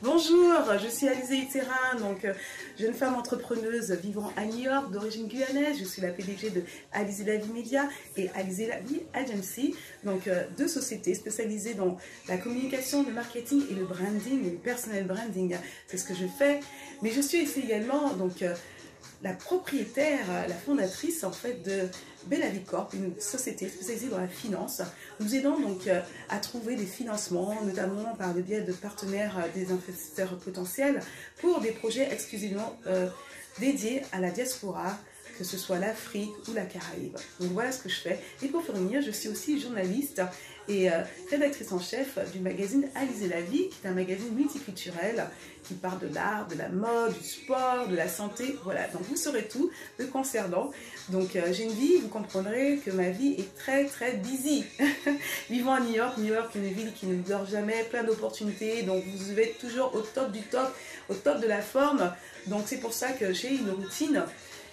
Bonjour, je suis Alizée Iterin, donc jeune femme entrepreneuse vivant à New York, d'origine guyanaise. Je suis la PDG de Alizée La Vie Média et Alizée La Vie Agency, donc deux sociétés spécialisées dans la communication, le marketing et le branding, le personal branding. C'est ce que je fais. Mais je suis ici également donc la propriétaire, la fondatrice en fait de Bellavicorp, une société spécialisée dans la finance. Nous aidons donc à trouver des financements, notamment par le biais de partenaires, des investisseurs potentiels, pour des projets exclusivement dédiés à la diaspora, que ce soit l'Afrique ou la Caraïbe. Donc voilà ce que je fais. Et pour finir, je suis aussi journaliste et rédactrice en chef du magazine Alizée La Vie, qui est un magazine multiculturel qui parle de l'art, de la mode, du sport, de la santé. Voilà, donc vous saurez tout le concernant. Donc j'ai une vie, vous comprendrez que ma vie est très busy. Vivant à New York, une ville qui ne dort jamais, plein d'opportunités, donc vous devez être toujours au top du top, au top de la forme. Donc c'est pour ça que j'ai une routine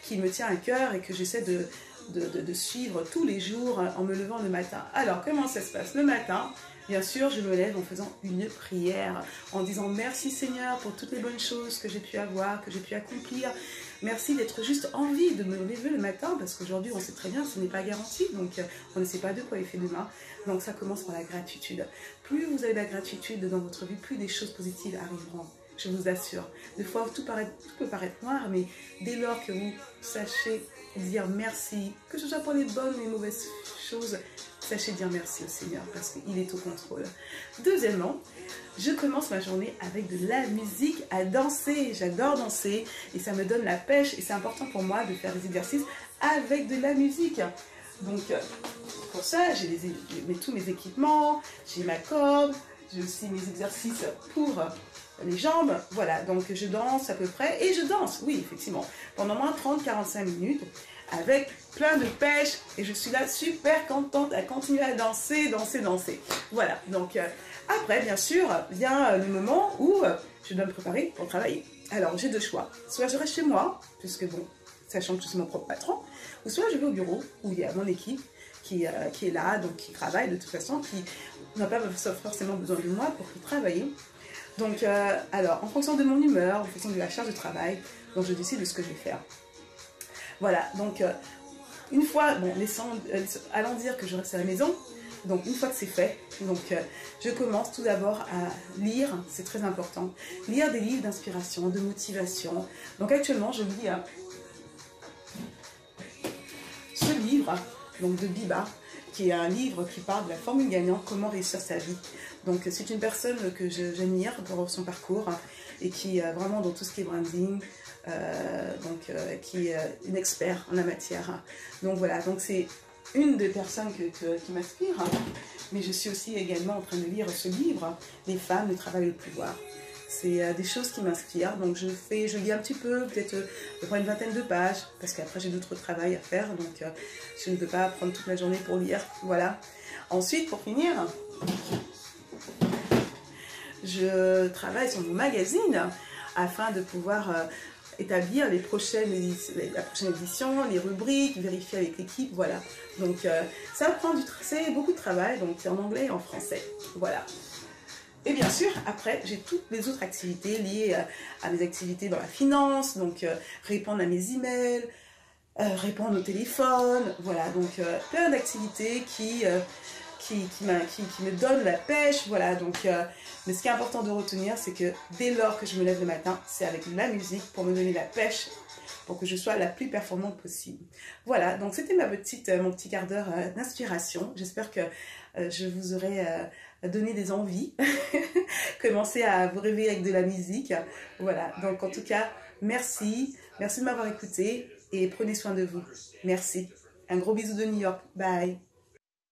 qui me tient à cœur et que j'essaie de suivre tous les jours en me levant le matin. Alors, comment ça se passe? Le matin, bien sûr, je me lève en faisant une prière, en disant merci Seigneur pour toutes les bonnes choses que j'ai pu avoir, que j'ai pu accomplir. Merci d'être juste en vie, de me lever le matin, parce qu'aujourd'hui, on sait très bien, ce n'est pas garanti, donc on ne sait pas de quoi il fait demain. Donc ça commence par la gratitude. Plus vous avez de la gratitude dans votre vie, plus des choses positives arriveront. Je vous assure. Des fois, tout peut paraître noir, mais dès lors que vous sachez dire merci, que ce soit pour les bonnes ou les mauvaises choses, sachez dire merci au Seigneur parce qu'il est au contrôle. Deuxièmement, je commence ma journée avec de la musique, à danser. J'adore danser et ça me donne la pêche et c'est important pour moi de faire des exercices avec de la musique. Donc, pour ça, j'ai tous mes équipements, j'ai ma corde, j'ai aussi mes exercices pour les jambes, voilà, donc je danse à peu près, et je danse, oui, effectivement, pendant moins 30-45 minutes, avec plein de pêche, et je suis là super contente à continuer à danser. Voilà, donc après, bien sûr, vient le moment où je dois me préparer pour travailler. Alors, j'ai deux choix, soit je reste chez moi, puisque bon, sachant que je suis mon propre patron, ou soit je vais au bureau, où il y a mon équipe, qui est là, donc qui travaille de toute façon, qui n'a pas forcément besoin de moi pour travailler. Donc, alors, en fonction de mon humeur, en fonction de la charge de travail, donc je décide de ce que je vais faire. Voilà, donc, une fois, bon, allons dire que je reste à la maison, donc une fois que c'est fait, donc je commence tout d'abord à lire, c'est très important, lire des livres d'inspiration, de motivation. Donc actuellement, je lis ce livre, donc de Biba, qui est un livre qui parle de la formule gagnante, comment réussir sa vie. Donc c'est une personne que j'admire pour son parcours et qui est vraiment dans tout ce qui est branding, qui est une expert en la matière. Donc voilà, donc c'est une des personnes qui m'inspire, mais je suis aussi également en train de lire ce livre, Les femmes, le travail et le pouvoir. C'est des choses qui m'inspirent, donc je lis un petit peu, peut-être une vingtaine de pages, parce qu'après j'ai d'autres travail à faire, donc je ne peux pas prendre toute la journée pour lire, voilà. Ensuite, pour finir, je travaille sur mon magazine, afin de pouvoir établir la prochaine édition, les rubriques, vérifier avec l'équipe, voilà. Donc ça prend c'est beaucoup de travail, donc c'est en anglais et en français, voilà. Et bien sûr, après, j'ai toutes les autres activités liées à mes activités dans la finance, donc répondre à mes emails, répondre au téléphone, voilà, donc plein d'activités qui me donnent la pêche, voilà, donc, mais ce qui est important de retenir, c'est que dès lors que je me lève le matin, c'est avec la musique pour me donner la pêche, pour que je sois la plus performante possible. Voilà, donc c'était mon petit quart d'heure d'inspiration. J'espère que je vous aurai donné des envies. Commencez à vous réveiller avec de la musique. Voilà, donc en tout cas, merci. Merci de m'avoir écouté et prenez soin de vous. Merci. Un gros bisou de New York. Bye.